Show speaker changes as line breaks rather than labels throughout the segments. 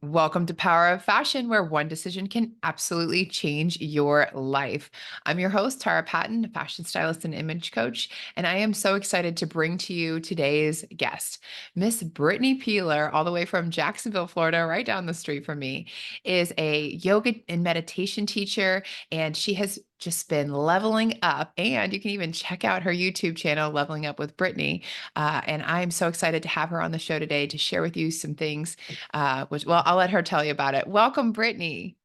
Welcome to Power of Fashion, where one decision can absolutely change your life. I'm your host, Tara Patton, fashion stylist and image coach, and I am so excited to bring to you today's guest. Miss Brittany Peeler, all the way from Jacksonville, Florida, right down the street from me, is a yoga and meditation teacher, and she has just been leveling up. And you can even check out her YouTube channel, Leveling Up with Brittany. And I'm so excited to have her on the show today to share with you some things well, I'll let her tell you about it. Welcome, Brittany.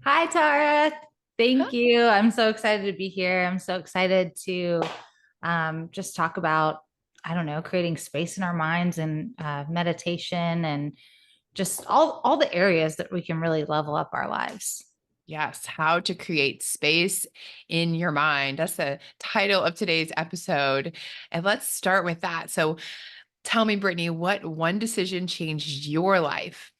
Hi, Tara. Thank you. I'm so excited to be here. I'm so excited to just talk about, I don't know, creating space in our minds and meditation and just all the areas that we can really level up our lives.
Yes, how to create space in your mind. That's the title of today's episode. And let's start with that. So tell me, Brittany, what one decision changed your life?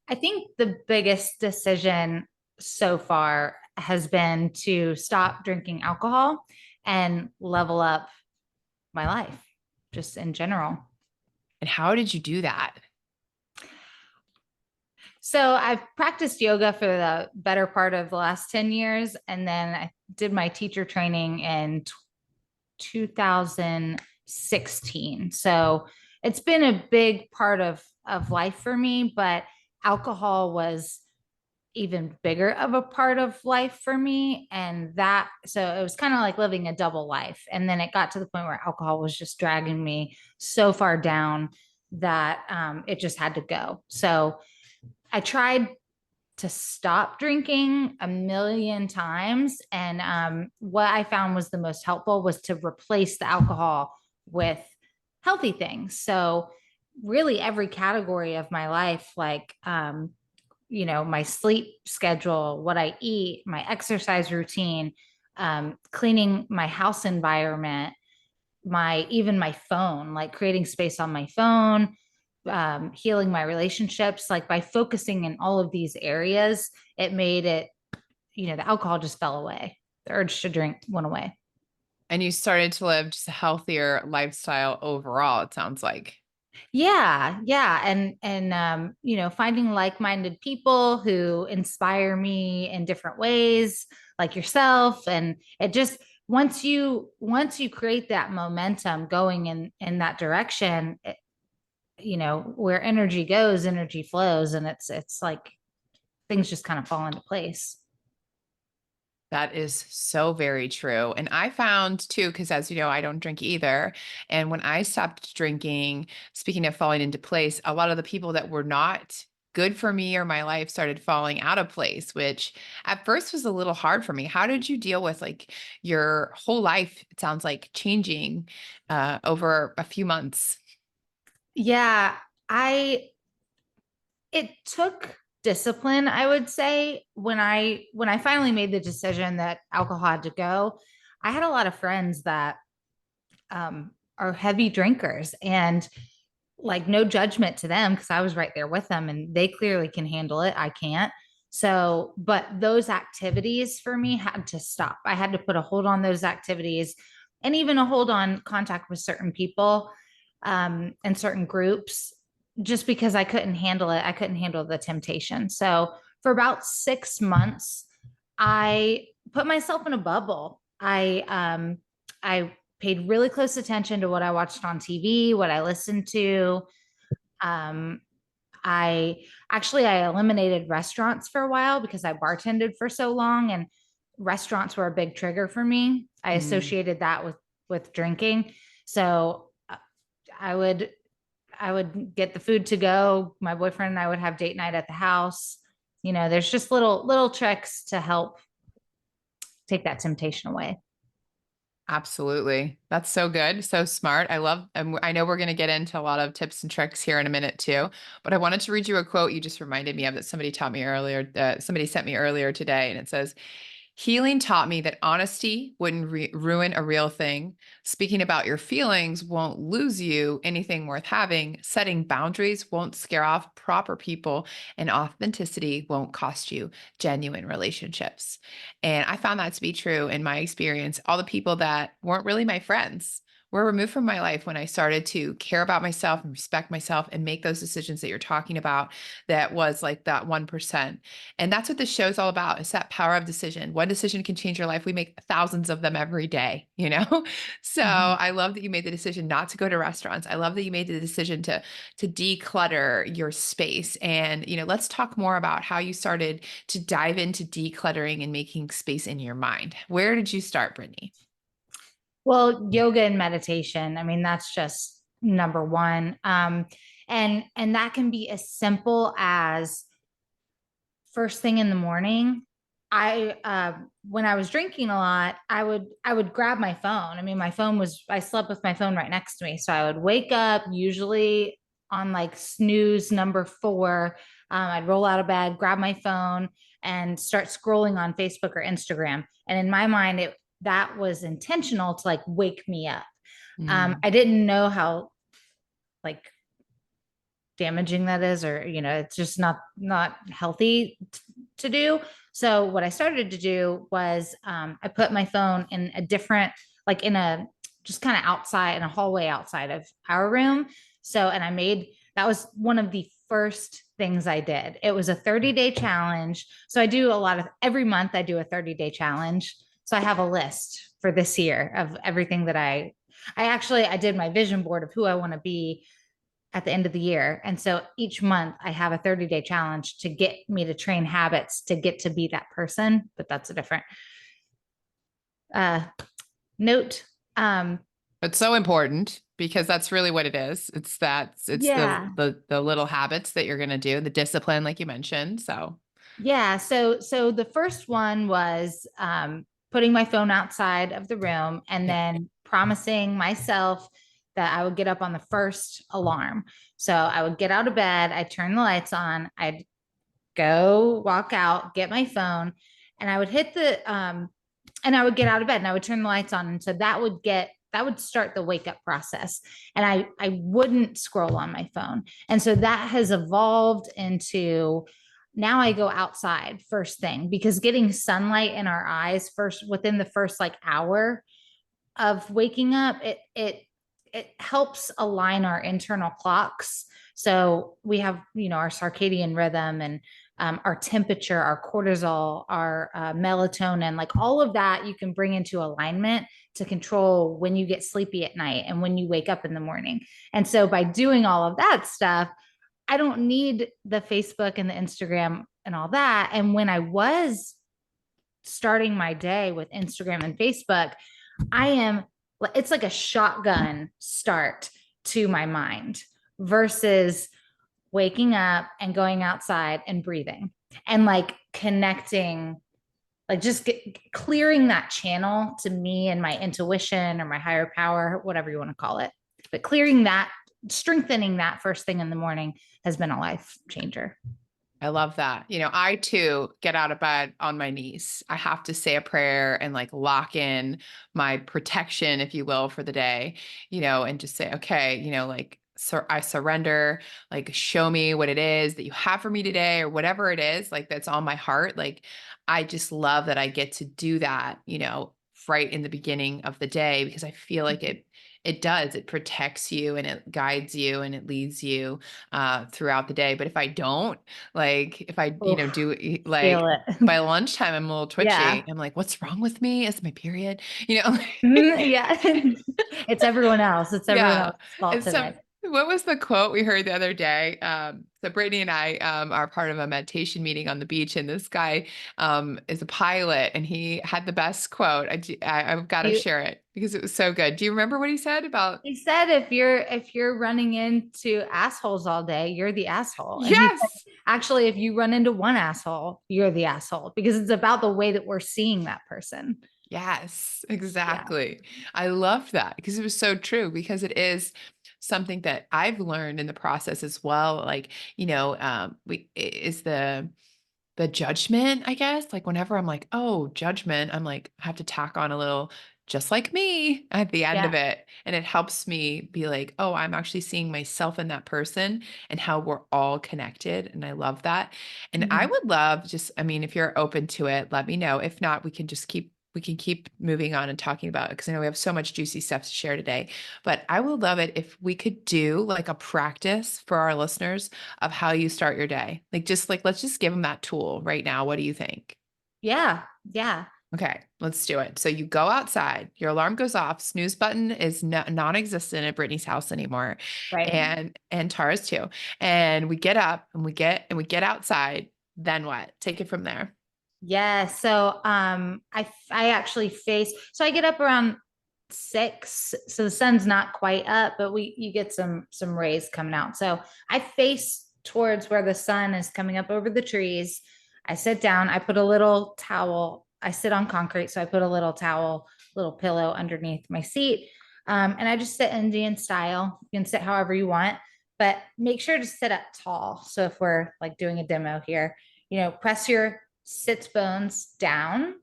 I think the biggest decision so far has been to stop drinking alcohol and level up my life, just in general.
And how did you do that?
So I've practiced yoga for the better part of the last 10 years. And then I did my teacher training in 2016. So it's been a big part of life for me, but alcohol was even bigger of a part of life for me. And that, so it was kind of like living a double life. And then it got to the point where alcohol was just dragging me so far down that it just had to go. So I tried to stop drinking a million times. And what I found was the most helpful was to replace the alcohol with healthy things. So, really, every category of my life, like, my sleep schedule, what I eat, my exercise routine, cleaning my house environment, even my phone, like creating space on my phone, healing my relationships, like by focusing in all of these areas, it made it, the alcohol just fell away. The urge to drink went away.
And you started to live just a healthier lifestyle overall, it sounds like.
Yeah, yeah. And finding like-minded people who inspire me in different ways, like yourself. And it just once you create that momentum going in that direction, where energy goes, energy flows, and it's like things just kind of fall into place.
That is so very true. And I found too, because as you know, I don't drink either. And when I stopped drinking, speaking of falling into place, a lot of the people that were not good for me or my life started falling out of place, which at first was a little hard for me. How did you deal with like your whole life? It sounds like changing over a few months.
Yeah, I it took discipline, I would say, when I finally made the decision that alcohol had to go. I had a lot of friends that are heavy drinkers, and like no judgment to them because I was right there with them and they clearly can handle it. I can't. So, but those activities for me had to stop. I had to put a hold on those activities and even a hold on contact with certain people and certain groups just because I couldn't handle it. I couldn't handle the temptation. So, for about 6 months, I put myself in a bubble. I paid really close attention to what I watched on TV, what I listened to. Um, I eliminated restaurants for a while because I bartended for so long, and restaurants were a big trigger for me. I
Mm.
associated that with drinking. So I would I would get the food to go. My boyfriend and I would have date night at the house. There's just little tricks to help take that temptation away.
Absolutely. That's so good. So smart. I love, and I know we're going to get into a lot of tips and tricks here in a minute too, but I wanted to read you a quote you just reminded me of that somebody taught me earlier, somebody sent me earlier today. And it says, healing taught me that honesty wouldn't ruin a real thing. Speaking about your feelings won't lose you anything worth having. Setting boundaries won't scare off proper people. And authenticity won't cost you genuine relationships. And I found that to be true in my experience. All the people that weren't really my friends were removed from my life when I started to care about myself and respect myself and make those decisions that you're talking about. That was like that 1%. And that's what this show is all about. It's that power of decision. One decision can change your life. We make thousands of them every day, you know? So
Mhm.
I love that you made the decision not to go to restaurants. I love that you made the decision to declutter your space. And, let's talk more about how you started to dive into decluttering and making space in your mind. Where did you start, Brittany?
Well, yoga and meditation, I mean, that's just number one. And that can be as simple as first thing in the morning. I when I was drinking a lot, I would grab my phone. I mean, I slept with my phone right next to me. So I would wake up usually on like snooze number four. I'd roll out of bed, grab my phone, and start scrolling on Facebook or Instagram. And in my mind, it that was intentional to like wake me up.
Mm.
I didn't know how like damaging that is, or it's just not healthy to do. So what I started to do was I put my phone in a different, like in a just kind of outside in a hallway outside of our room. So and I made that was one of the first things I did. It was a 30-day challenge. So I do a lot of every month I do a 30-day challenge. So I have a list for this year of everything that I did my vision board of who I want to be at the end of the year. And so each month I have a 30-day challenge to get me to train habits to get to be that person. But that's a different uh, note.
It's so important because that's really what it is. It's the
Yeah.
the little habits that you're going to do, the discipline like you mentioned. So,
Yeah. So the first one was putting my phone outside of the room and
yeah.
then promising myself that I would get up on the first alarm. So I would get out of bed, I'd turn the lights on, I'd go walk out, get my phone, and I would hit the and I would get out of bed and I would turn the lights on. And so that would start the wake up process. And I wouldn't scroll on my phone. And so that has evolved into now I go outside first thing because getting sunlight in our eyes first within the first like hour of waking up, it helps align our internal clocks. So we have, our circadian rhythm and our temperature, our cortisol, our melatonin, like all of that you can bring into alignment to control when you get sleepy at night and when you wake up in the morning. And so by doing all of that stuff, I don't need the Facebook and the Instagram and all that. And when I was starting my day with Instagram and Facebook, I am, it's like a shotgun start to my mind versus waking up and going outside and breathing and like connecting, like just clearing that channel to me and my intuition or my higher power, whatever you want to call it. But clearing that, strengthening that first thing in the morning has been a life changer.
I love that. I too get out of bed on my knees. I have to say a prayer and like lock in my protection, if you will, for the day, and just say, okay, like, so I surrender, like, show me what it is that you have for me today or whatever it is, like, that's on my heart. Like, I just love that I get to do that, right in the beginning of the day because I feel like it does. It protects you and it guides you and it leads you throughout the day. But if I don't, like if I,
Oof,
like
feel it.
by lunchtime, I'm a little
Yeah.
twitchy. I'm like, what's wrong with me? Is it my period? You know?
Yeah. It's everyone else. It's everyone
Yeah.
else's fault
And
today.
what was the quote we heard the other day? So Brittany and I are part of a meditation meeting on the beach, and this guy is a pilot, and he had the best quote. I've got to
You,
share it because it was so good. Do you remember what he said about?
he said if you're running into assholes all day, you're the asshole. And he said,
Yes.
actually, if you run into one asshole, you're the asshole because it's about the way that we're seeing that person.
Yes,
Yeah.
exactly. I love that because it was so true because it is something that I've learned in the process as well. Like, is the judgment, I guess. Like whenever I'm like, oh, judgment, I'm like, I have to tack on a little just like me at the end of
Yeah.
it. And it helps me be like, oh, I'm actually seeing myself in that person and how we're all connected. And I love that. And I
Mhm.
would love just, I mean, if you're open to it, let me know. If not, we can just keep we can keep moving on and talking about it because I know we have so much juicy stuff to share today. But I would love it if we could do like a practice for our listeners of how you start your day. Like just like let's just give them that tool right now. What do you think?
Yeah. Yeah.
Okay, let's do it. So you go outside, your alarm goes off, snooze button is non-existent at Brittany's house anymore,
Right.
and Tara's too. And we get up and we get outside. Then what? Take it from there.
Yeah. So I actually face so I get up around 6. So the sun's not quite up, but you get some rays coming out. So I face towards where the sun is coming up over the trees. I sit down, I put a little towel, I sit on concrete, so I put a little towel, little pillow underneath my seat. And I just sit Indian style. You can sit however you want, but make sure to sit up tall. So if we're like doing a demo here, press your sits bones down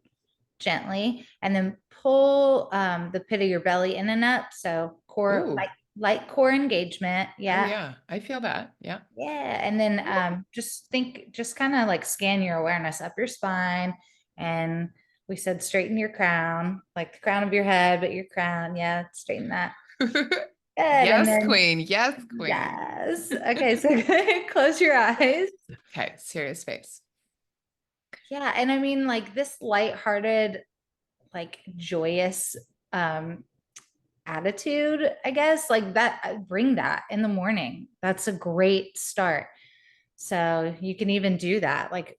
gently and then pull the pit of your belly in and up. So core,
Ooh,
light core engagement.
oh
Yeah.
yeah, I feel that. Yeah.
Yeah. And then just kind of like scan your awareness up your spine. And we said straighten your crown, like the crown of your head, but your crown. Yeah. Straighten that. Good. And
Yes,
then,
queen. Yes, queen.
yes. Okay. So close your eyes.
Okay, serious face.
Yeah. And I mean, like this lighthearted, like joyous attitude, I guess, like that, bring that in the morning. That's a great start. So you can even do that, like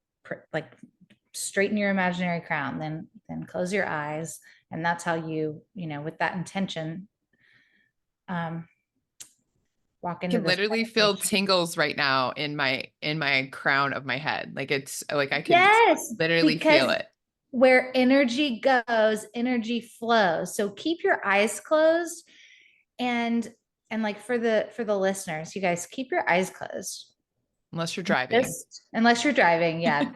straighten your imaginary crown, then close your eyes, and that's how with that intention, um, walk into
Can
this
literally feel
meditation.
tingles right now in my crown of my head. Like it's like I could
Yes,
literally feel
because
it.
where energy goes, energy flows. So keep your eyes closed, and like for the listeners, you guys keep your eyes closed.
Unless you're driving.
Just unless you're driving, yeah.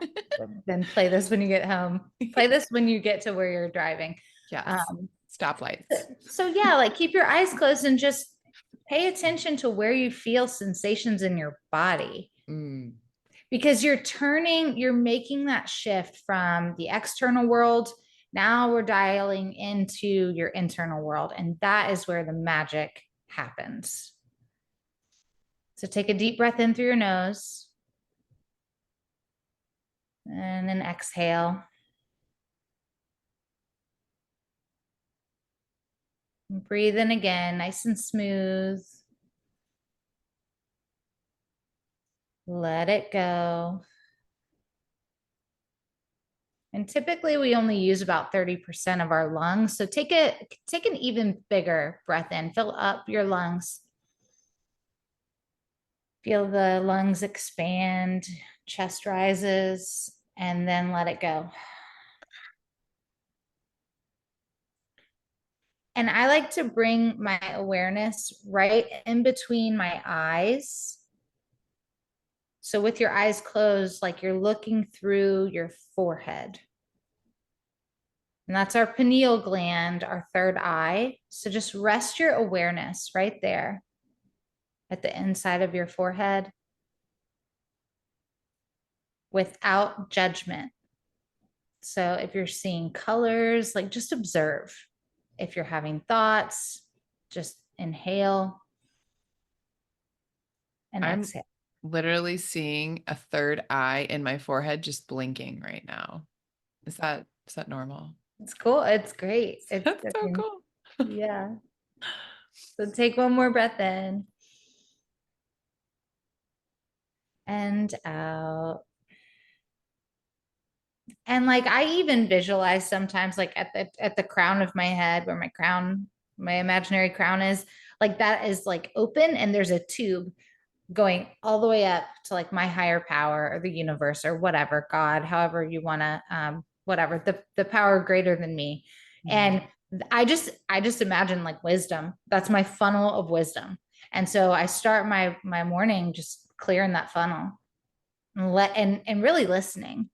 Then play this when you get home. Play this when you get to where you're driving.
Yes.
Um,
Stoplights.
so yeah, like keep your eyes closed and just pay attention to where you feel sensations in your body.
Mm.
Because you're making that shift from the external world. Now we're dialing into your internal world, and that is where the magic happens. So take a deep breath in through your nose and then exhale. And breathe in again, nice and smooth. Let it go. And typically we only use about 30% of our lungs. So take an even bigger breath in, fill up your lungs. Feel the lungs expand, chest rises, and then let it go. And I like to bring my awareness right in between my eyes. So with your eyes closed, like you're looking through your forehead. And that's our pineal gland, our third eye. So just rest your awareness right there at the inside of your forehead without judgment. So if you're seeing colors, like just observe. If you're having thoughts, just inhale and
I'm
exhale.
literally seeing a third eye in my forehead just blinking right now. Is that normal?
It's cool. It's great.
That's so cool.
Yeah. So take one more breath in and out. And like I even visualize sometimes like at the crown of my head where my imaginary crown is, like that is like open and there's a tube going all the way up to like my higher power or the universe or whatever, God, however you want to whatever, the power greater than me. And
Mhm.
I just imagine like wisdom. That's my funnel of wisdom. And so I start my morning just clearing that funnel and really listening.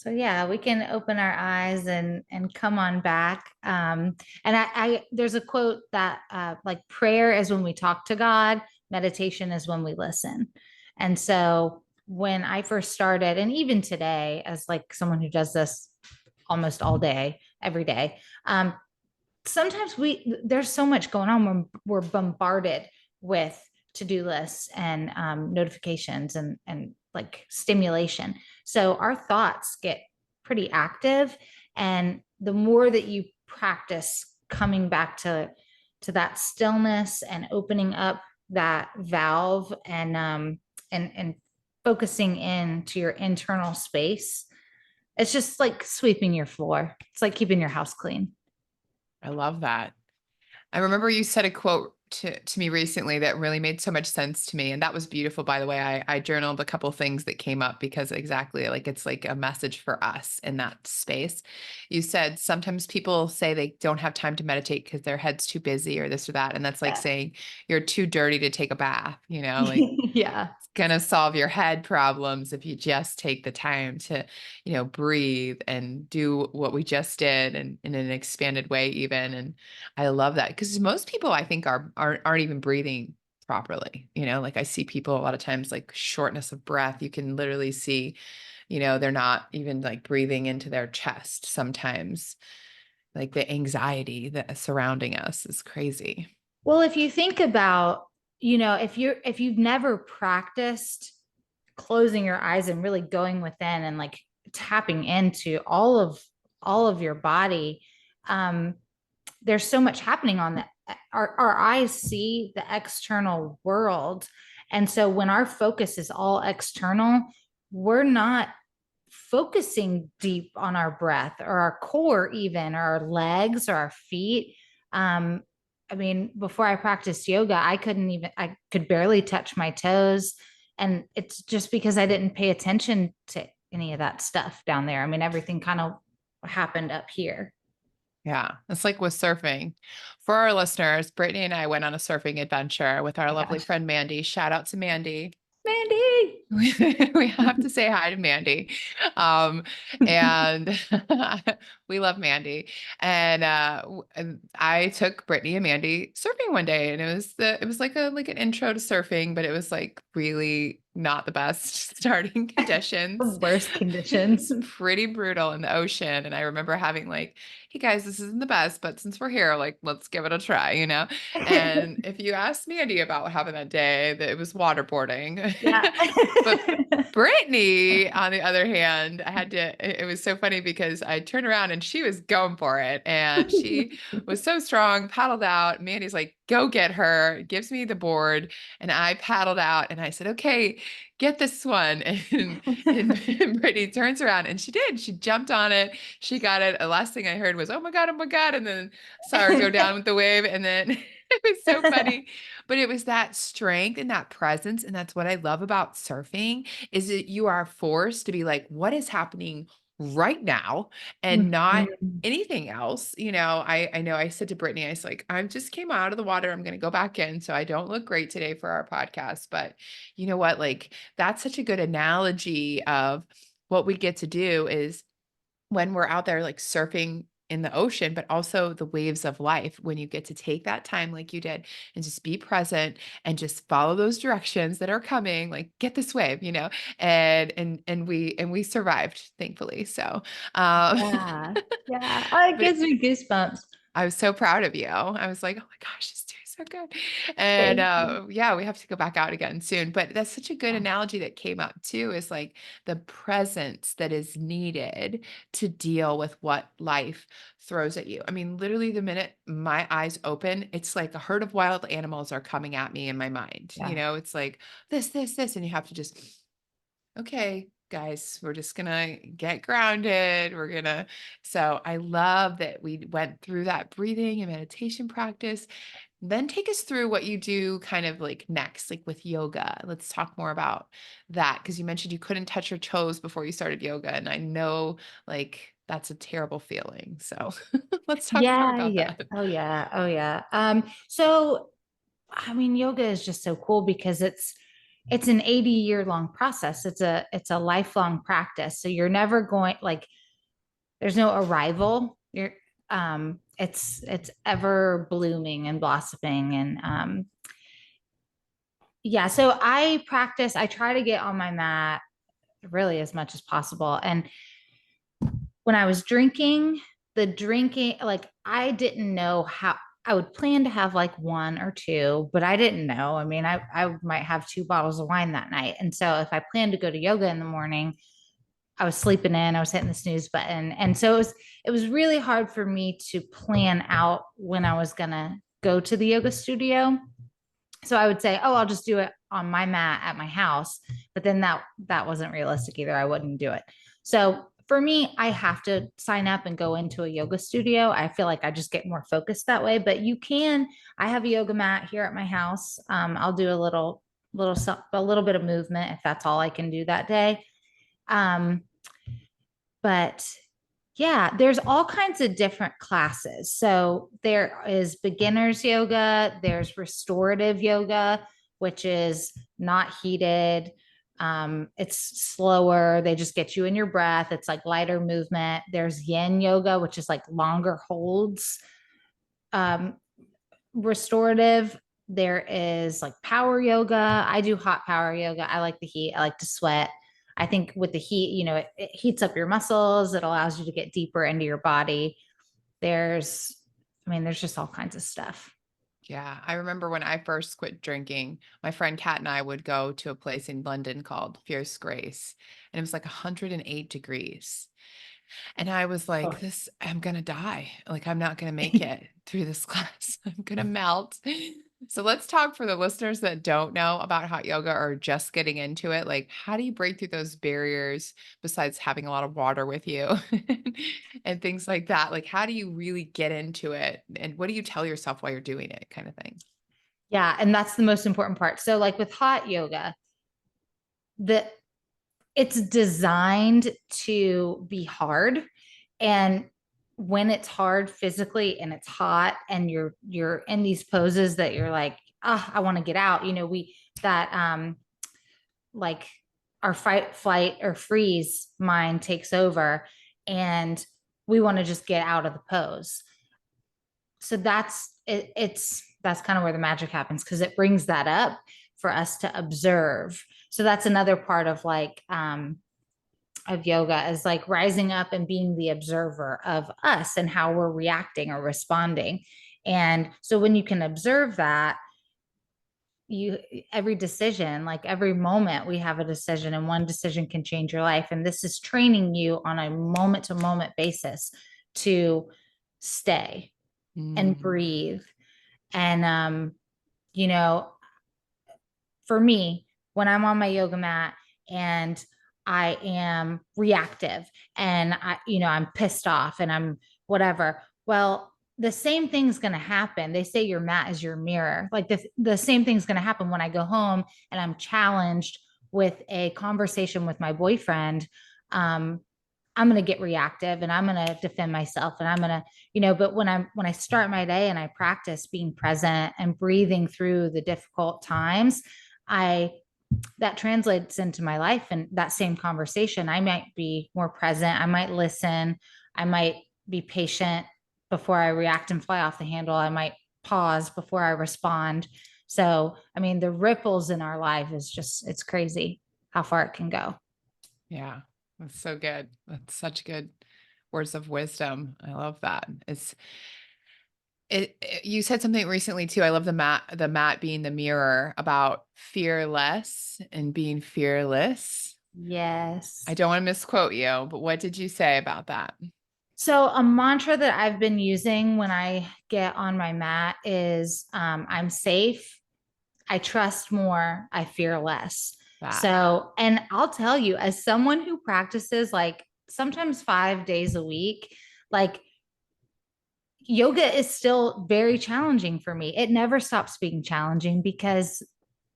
So yeah, we can open our eyes and come on back. And I there's a quote that like prayer is when we talk to God, meditation is when we listen. And so when I first started, and even today, as like someone who does this almost all day, every day, sometimes there's so much going on when we're bombarded with to-do lists and notifications and like stimulation. So our thoughts get pretty active, and the more that you practice coming back to that stillness and opening up that valve and focusing in to your internal space, it's just like sweeping your floor. It's like keeping your house clean.
I love that. I remember you said a quote to me recently that really made so much sense to me. And that was beautiful, by the way. I journaled a couple things that came up because exactly like it's like a message for us in that space. You said sometimes people say they don't have time to meditate because their head's too busy or this or that. And that's like
Yeah.
saying you're too dirty to take a bath, like
Yeah.
going to solve your head problems if you just take the time to, breathe and do what we just did and in an expanded way even. And I love that because most people I think aren't even breathing properly. Like I see people a lot of times like shortness of breath. You can literally see, they're not even like breathing into their chest sometimes. Like the anxiety that surrounding us is crazy.
Well, if you think about, if you've never practiced closing your eyes and really going within and like tapping into all of your body, um, there's so much happening on that. Our eyes see the external world. And so when our focus is all external, we're not focusing deep on our breath or our core, even or our legs or our feet. Um, I mean, before I practiced yoga, I could barely touch my toes. And it's just because I didn't pay attention to any of that stuff down there. I mean, everything kind of happened up here.
Yeah, it's like with surfing. For our listeners, Brittany and I went on a surfing adventure with our
Oh my
lovely
gosh.
friend Mandy. Shout out to Mandy.
Mandy.
We have to say hi to Mandy. Um, and we love Mandy. And I took Brittany and Mandy surfing one day, and it was like an intro to surfing, but it was like really not the best starting
The
conditions.
worst conditions.
Pretty brutal in the ocean. And I remember having like, hey guys, this isn't the best, but since we're here, like, let's give it a try. And if you asked Mandy about what happened that day, that it was waterboarding.
Yeah.
But Brittany, on the other hand, it was so funny because I turned around and she was going for it. And she was so strong, paddled out. Mandy's like, go get her, gives me the board. And I paddled out and I said, okay, get this one. And Brittany turns around and she did. She jumped on it. She got it. The last thing I heard was, oh my God, oh my God. And then saw her go down with the wave. And then it was so funny. But it was that strength and that presence. And that's what I love about surfing is that you are forced to be like, what is happening right now and not
Mhm.
anything else. I know I said to Brittany, I was like, I just came out of the water. I'm going to go back in. So I don't look great today for our podcast. But you know what? Like, that's such a good analogy of what we get to do is when we're out there like surfing in the ocean, but also the waves of life, when you get to take that time like you did and just be present and just follow those directions that are coming, like get this wave, and we survived, thankfully. So
Yeah. Yeah. Oh, it
but
gives me goosebumps.
I was so proud of you. I was like, oh my gosh, she's doing so good. And
Thank you.
yeah, we have to go back out again soon. But that's such a good analogy that came up too, is like the presence that is needed to deal with what life throws at you. I mean, literally the minute my eyes open, it's like a herd of wild animals are coming at me in my mind.
Yeah.
It's like this, and you have to just, okay, guys, we're just gonna get grounded. So I love that we went through that breathing and meditation practice. Then take us through what you do kind of like next, like with yoga. Let's talk more about that because you mentioned you couldn't touch your toes before you started yoga. And I know like that's a terrible feeling. So let's talk more
Yeah,
about
yeah.
that.
Oh yeah. Oh yeah. So I mean, yoga is just so cool because it's an 80-year long process. It's a lifelong practice. So you're never going like there's no arrival. It's ever blooming and blossoming. And yeah, so I try to get on my mat really as much as possible. And when I was drinking, like I didn't know how I would plan to have like one or two, but I didn't know. I mean, I might have 2 bottles of wine that night. And so if I planned to go to yoga in the morning, I was sleeping in, I was hitting the snooze button. And so it was really hard for me to plan out when I was gonna go to the yoga studio. So I would say, oh, I'll just do it on my mat at my house. But then that wasn't realistic either. I wouldn't do it. So for me, I have to sign up and go into a yoga studio. I feel like I just get more focused that way. But I have a yoga mat here at my house. I'll do a little bit of movement if that's all I can do that day. Um, but yeah, there's all kinds of different classes. So there is beginners yoga, there's restorative yoga, which is not heated. It's slower. They just get you in your breath. It's like lighter movement. There's yin yoga, which is like longer holds. Um, Restorative, there is like power yoga. I do hot power yoga. I like the heat. I like to sweat. I think with the heat, it heats up your muscles. It allows you to get deeper into your body. There's, there's just all kinds of stuff.
Yeah, I remember when I first quit drinking, my friend Kat and I would go to a place in London called Fierce Grace, and it was like 108 degrees. And I was like,
Oh.
this, I'm gonna die. Like, I'm not gonna make it through this class. I'm gonna melt. So let's talk for the listeners that don't know about hot yoga or just getting into it. Like, how do you break through those barriers besides having a lot of water with you and things like that? Like, how do you really get into it? And what do you tell yourself while you're doing it, kind of thing?
Yeah, and that's the most important part. So like with hot yoga, the it's designed to be hard, and when it's hard physically and it's hot and you're in these poses that you're like, oh, I want to get out, we that like our fight, flight, or freeze mind takes over, and we want to just get out of the pose. So that's kind of where the magic happens, because it brings that up for us to observe. So that's another part of yoga, is like rising up and being the observer of us and how we're reacting or responding. And so when you can observe that, you every decision, like every moment we have a decision, and one decision can change your life. And this is training you on a moment to moment basis to stay and
Mm.
breathe. And you know for me, when I'm on my yoga mat and I am reactive and I'm pissed off and I'm whatever, well, the same thing's going to happen. They say your mat is your mirror. Like the same thing's going to happen when I go home and I'm challenged with a conversation with my boyfriend. Um, I'm going to get reactive and I'm going to defend myself, and I'm going to, but when I start my day and I practice being present and breathing through the difficult times, I that translates into my life. And that same conversation, I might be more present. I might listen. I might be patient before I react and fly off the handle. I might pause before I respond. So, the ripples in our life it's crazy how far it can go.
Yeah, that's so good. That's such good words of wisdom. I love that. You said something recently too. I love the mat being the mirror, about fearless and being fearless. I
Yes.
don't want to misquote you, but what did you say about that?
So, a mantra that I've been using when I get on my mat is I'm safe, I trust more, I fear less.
That.
So, and I'll tell you, as someone who practices like sometimes 5 days a week, like yoga is still very challenging for me. It never stops being challenging, because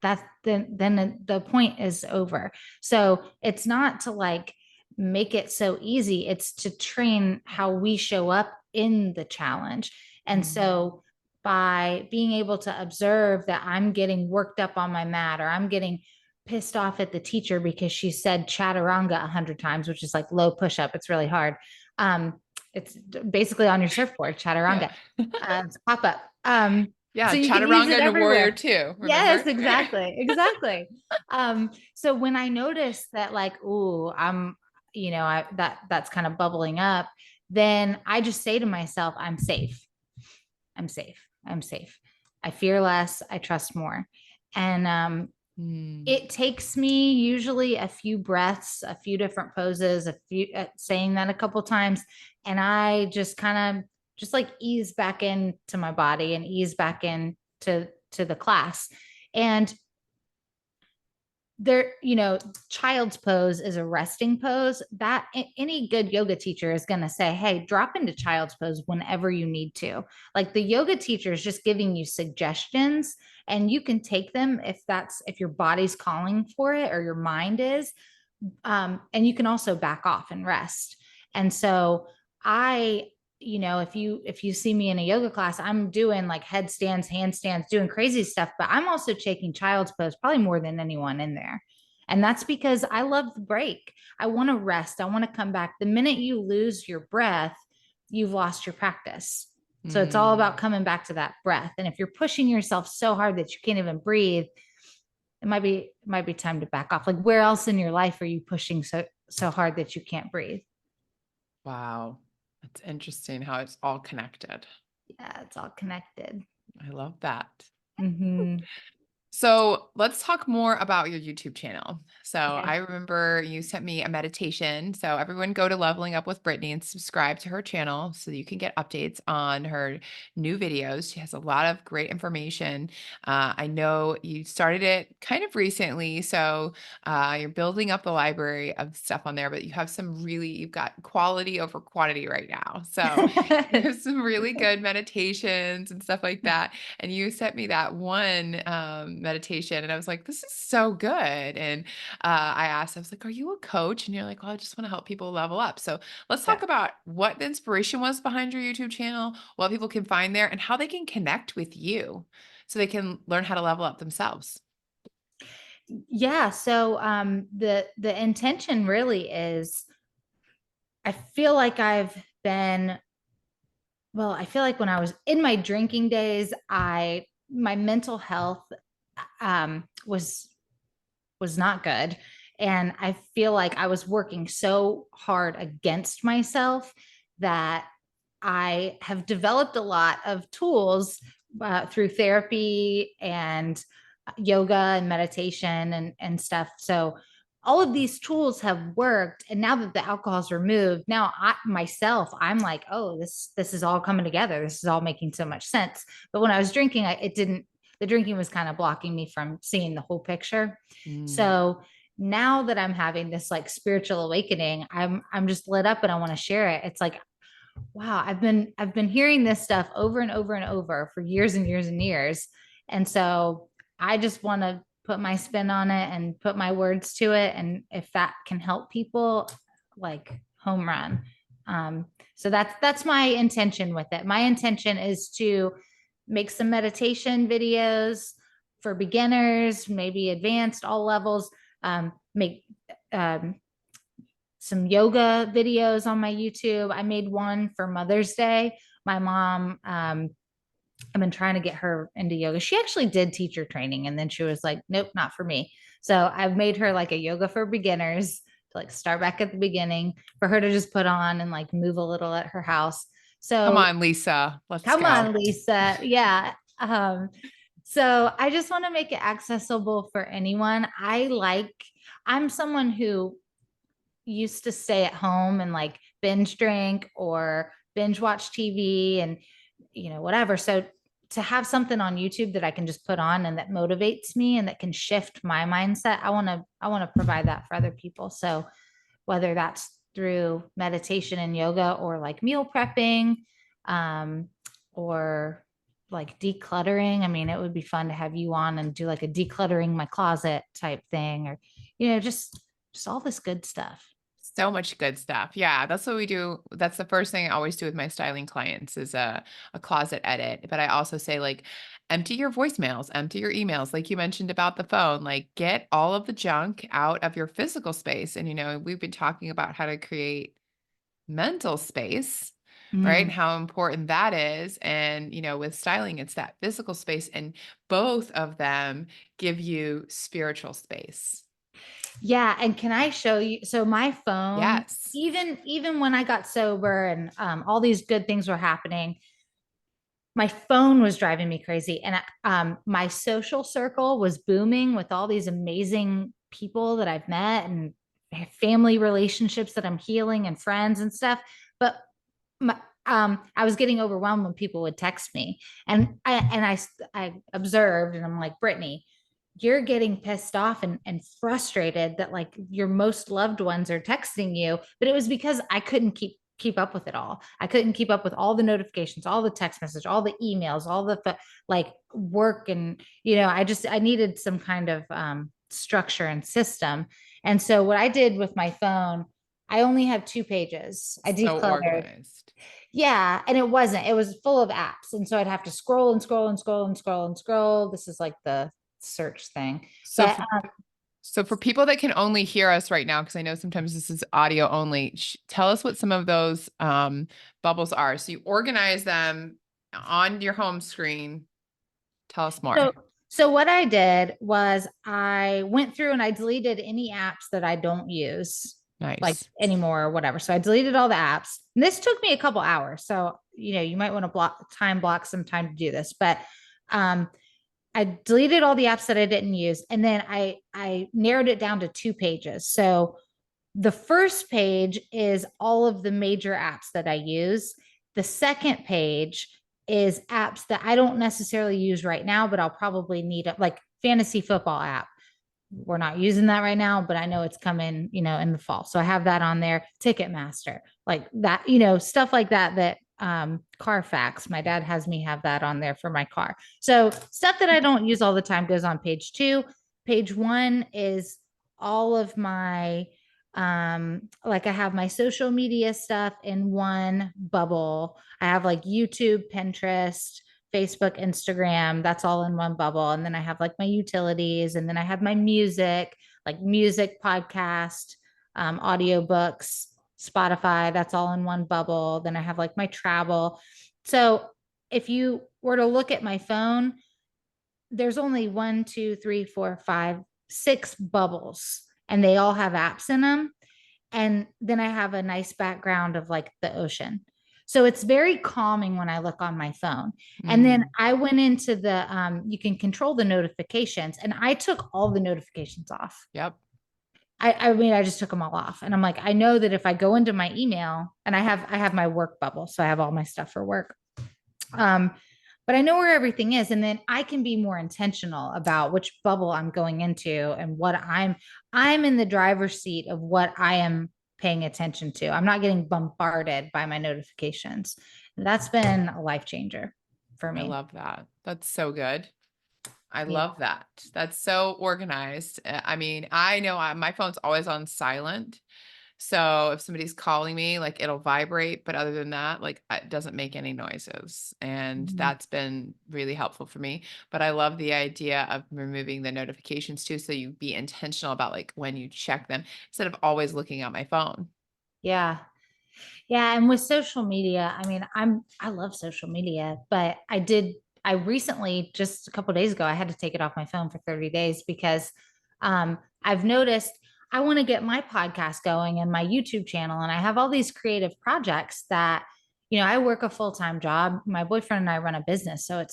then the point is over. So it's not to like make it so easy, it's to train how we show up in the challenge. And
Mm.
so by being able to observe that I'm getting worked up on my mat, or I'm getting pissed off at the teacher because she said chaturanga 100 times, which is like low push up. It's really hard. It's basically on your surfboard,
Yeah.
chaturanga. It's pop up.
Yeah.
So you can use
Chaturanga
it
and a warrior
everywhere.
too.
Yes,
Remember?
exactly. Exactly. So when I notice that like, ooh, that's kind of bubbling up, then I just say to myself, I'm safe. I'm safe. I'm safe. I fear less. I trust more. And
Mm.
it takes me usually a few breaths, a few different poses, a few saying that a couple times, and I just kind of just like ease back into my body and ease back into the class. And there, child's pose is a resting pose that any good yoga teacher is going to say, hey, drop into child's pose whenever you need to. Like the yoga teacher is just giving you suggestions, and you can take them if your body's calling for it or your mind is. And you can also back off and rest. And so I, if you see me in a yoga class, I'm doing like headstands, handstands, doing crazy stuff, but I'm also taking child's pose probably more than anyone in there. And that's because I love the break. I want to rest. I want to come back. The minute you lose your breath, you've lost your practice. So it's all about
Mm.
coming back to that breath. And if you're pushing yourself so hard that you can't even breathe, it might be time to back off. Like where else in your life are you pushing so hard that you can't breathe?
Wow. That's interesting how it's all connected.
Yeah, it's all connected.
I love that.
Mm-hmm.
So let's talk more about your YouTube channel. So
Okay.
I remember you sent me a meditation. So everyone go to Leveling Up with Brittany and subscribe to her channel so you can get updates on her new videos. She has a lot of great information. I know you started it kind of recently, so you're building up the library of stuff on there, but you've got quality over quantity right now. So you have some really good meditations and stuff like that. And you sent me that one meditation, and I was like, this is so good. And I was like, are you a coach? And you're like, well, I just want to help people level up. So let's
Yeah.
talk about what the inspiration was behind your YouTube channel, what people can find there, and how they can connect with you so they can learn how to level up themselves.
Yeah. So the intention really is I feel like I feel like when I was in my drinking days, my mental health was not good. And I feel like I was working so hard against myself that I have developed a lot of tools through therapy and yoga and meditation and stuff. So all of these tools have worked, and now that the alcohol's removed, now I'm like, oh, this is all coming together. This is all making so much sense. But when I was drinking, it didn't. The drinking was kind of blocking me from seeing the whole picture.
Mm.
So now that I'm having this like spiritual awakening, I'm just lit up and I want to share it. It's like, wow, I've been hearing this stuff over and over and over for years and years and years. And so I just want to put my spin on it and put my words to it. And if that can help people, like home run. So that's my intention with it. My intention is to make some meditation videos for beginners, maybe advanced, all levels. Make um, some yoga videos on my YouTube. I made one for Mother's Day. My mom, I've been trying to get her into yoga. She actually did teacher training, and then she was like, nope, not for me. So I've made her like a yoga for beginners to like start back at the beginning for her to just put on and like move a little at her house.
Come
So
on, Lisa. Let's
come
go.
on, Lisa. Yeah. So I just want to make it accessible for anyone. I'm someone who used to stay at home and like binge drink or binge watch TV and whatever. So to have something on YouTube that I can just put on and that motivates me and that can shift my mindset, I want to provide that for other people. So whether that's through meditation and yoga or like meal prepping, um, or like decluttering. I mean, it would be fun to have you on and do like a decluttering my closet type thing, or just all this good stuff.
So much good stuff. Yeah, that's what we do. That's the first thing I always do with my styling clients is a closet edit. But I also say like empty your voicemails, empty your emails, like you mentioned about the phone, like get all of the junk out of your physical space. And we've been talking about how to create mental space, right? And
Mm.
how important that is. And with styling, it's that physical space and both of them give you spiritual space.
Yeah, and can I show you? So my phone,
Yes.
even when I got sober and all these good things were happening, my phone was driving me crazy, and my social circle was booming with all these amazing people that I've met and family relationships that I'm healing and friends and stuff. But my, I was getting overwhelmed when people would text me, and I observed, and I'm like, Brittany, you're getting pissed off and frustrated that like your most loved ones are texting you, but it was because I couldn't keep up with it all. I couldn't keep up with all the notifications, all the text message, all the emails, all the like work, and I needed some kind of structure and system. And so what I did with my phone, I only have 2 pages. I
So
decluttered.
organized.
Yeah, and it was full of apps. And so I'd have to scroll and scroll and scroll and scroll and scroll. This is like the search thing.
So
But
for, so for people that can only hear us right now, because I know sometimes this is audio only, tell us what some of those bubbles are. So you organize them on your home screen. Tell us more.
so so what I did was I went through and I deleted any apps that I don't use like
Nice.
anymore or whatever. So I deleted all the apps. And this took me a couple hours. So, you might want to block some time to do this, but um I deleted all the apps that I didn't use, and then I narrowed it down to 2 pages. So the first page is all of the major apps that I use. The second page is apps that I don't necessarily use right now, but I'll probably need like fantasy football app. We're not using that right now, but I know it's coming, in the fall. So I have that on there. Ticketmaster, like that, stuff like that, Carfax. My dad has me have that on there for my car. So stuff that I don't use all the time goes on page 2. Page 1 is all of my like I have my social media stuff in one bubble. I have like YouTube, Pinterest, Facebook, Instagram, that's all in one bubble. And then I have like my utilities, and then I have my music, like music, podcast, audiobooks, Spotify, that's all in one bubble. Then I have like my travel. So if you were to look at my phone, there's only 1, 2, 3, 4, 5, 6 bubbles, and they all have apps in them. And then I have a nice background of like the ocean. So it's very calming when I look on my phone. And then
Mm,
I went into you can control the notifications, and I took all the notifications off.
yep.
I mean, I just took them all off. And I'm like, I know that if I go into my email, and I have my work bubble, so I have all my stuff for work. Um, but I know where everything is, and then I can be more intentional about which bubble I'm going into and what I'm in the driver's seat of what I am paying attention to. I'm not getting bombarded by my notifications. That's been a life changer for
I
me.
love that. That's so good. I
Yeah.
love that. That's so organized. I mean, I know my phone's always on silent. So if somebody's calling me, like it'll vibrate, but other than that, like it doesn't make any noises. And
Mhm.
that's been really helpful for me. But I love the idea of removing the notifications too. So you be intentional about like when you check them instead of always looking at my phone.
Yeah. Yeah, and with social media, I mean, I love social media, but I recently, just a couple of days ago, I had to take it off my phone for 30 days because I've noticed I want to get my podcast going and my YouTube channel, and I have all these creative projects that, I work a full-time job. My boyfriend and I run a business, so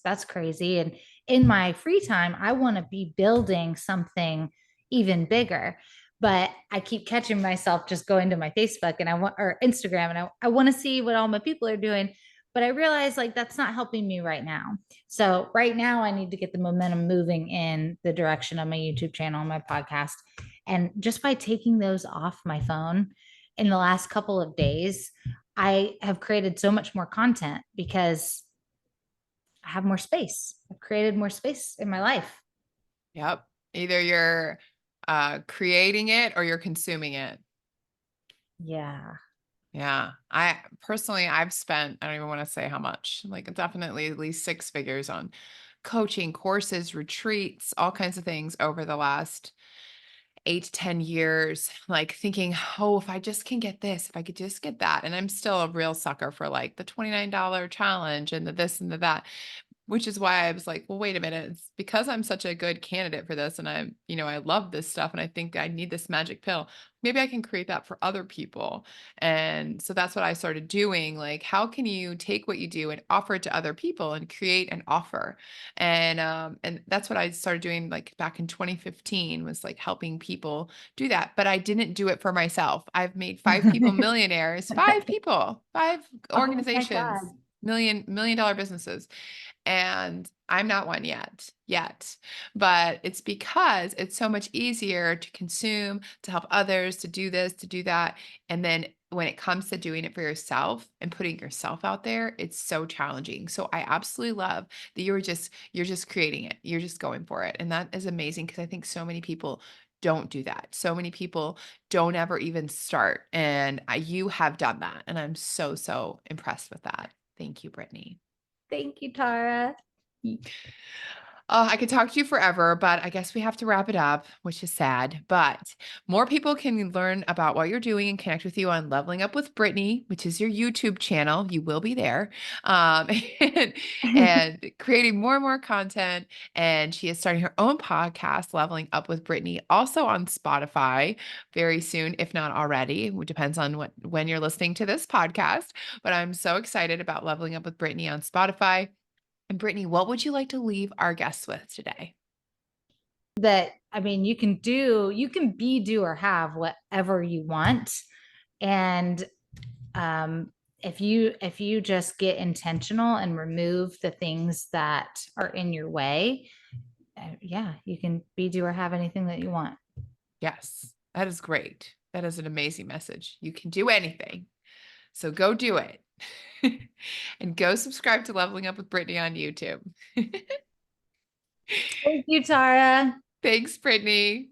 that's crazy. And in my free time, I want to be building something even bigger, but I keep catching myself just going to my Facebook and or Instagram, and I want to see what all my people are doing. But I realize like that's not helping me right now. So right now I need to get the momentum moving in the direction of my YouTube channel and my podcast. And just by taking those off my phone in the last couple of days, I have created so much more content because I have more space. I've created more space in my life.
Yep. Either you're creating it or you're consuming it.
Yeah.
Yeah. I personally, I've spent, I don't even want to say how much, like definitely at least six figures on coaching, courses, retreats, all kinds of things over the last 8 to 10 years, like thinking, oh, if I just can get this, if I could just get that. And I'm still a real sucker for like the $29 challenge and the this and the that. Which is why I was like, well, wait a minute. It's because I'm such a good candidate for this and I love this stuff and I think I need this magic pill. Maybe I can create that for other people. And so that's what I started doing. Like, how can you take what you do and offer it to other people and create an offer? And that's what I started doing like back in 2015 was like helping people do that. But I didn't do it for myself. I've made five people millionaires, five people, five
Oh my
organizations,
God.
million dollar businesses, and I'm not one yet. But it's because it's so much easier to consume, to help others, to do this, to do that. And then when it comes to doing it for yourself and putting yourself out there, it's so challenging. So I absolutely love that you're just creating it. You're just going for it. And that is amazing because I think so many people don't do that. So many people don't ever even start. And you have done that. And I'm so impressed with that. Thank you, Brittany.
Thank you, Tara.
I could talk to you forever, but I guess we have to wrap it up, which is sad. But more people can learn about what you're doing and connect with you on Leveling Up with Brittany, which is your YouTube channel. You will be there, and, and creating more and more content. And she is starting her own podcast, Leveling Up with Brittany, also on Spotify very soon, if not already. It depends on when you're listening to this podcast. But I'm so excited about Leveling Up with Brittany on Spotify. And Brittany, what would you like to leave our guests with today?
That I mean, you can be, do, or have whatever you want. And um, if you just get intentional and remove the things that are in your way, yeah, you can be, do, or have anything that you want.
Yes, that is great. That is an amazing message. You can do anything. So go do it. And go subscribe to Leveling Up with Brittany on YouTube.
Thank you, Tara.
Thanks, Brittany.